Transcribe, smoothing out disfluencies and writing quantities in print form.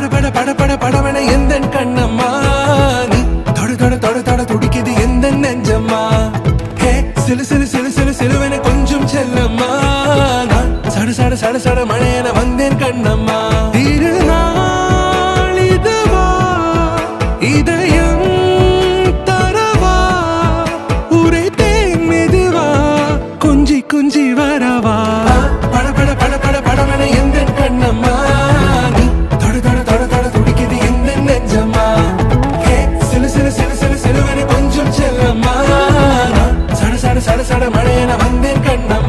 பட பட பட படவன எந்த கண்ணம்மா நீ தொட தொட தொட தொட துடிக்குது எந்த நெஞ்சம்மா ஹே சிலு சிலு சிலு சிலு சிலுவன கொஞ்சம் செல்லம்மா நான் சட சட சட சட மழையன வந்தேன் கண்ணம்மா திருநாள் இதுவா இதயம் தரவா உரைத்தேன் மெதுவா கொஞ்சி கொஞ்சி வரவா பட பட பட பட படவன எந்த கண்ணம்மா நீ தொட தொட தொட தொட துடிக்குது எந்த நெஞ்சம்மா ஹே சிலு சிலு சிலு சிலு சிலுவன கொஞ்சம் செல்லம்மா நான் சட சட சட சட மழையன வந்தேன் கண்ணம்மா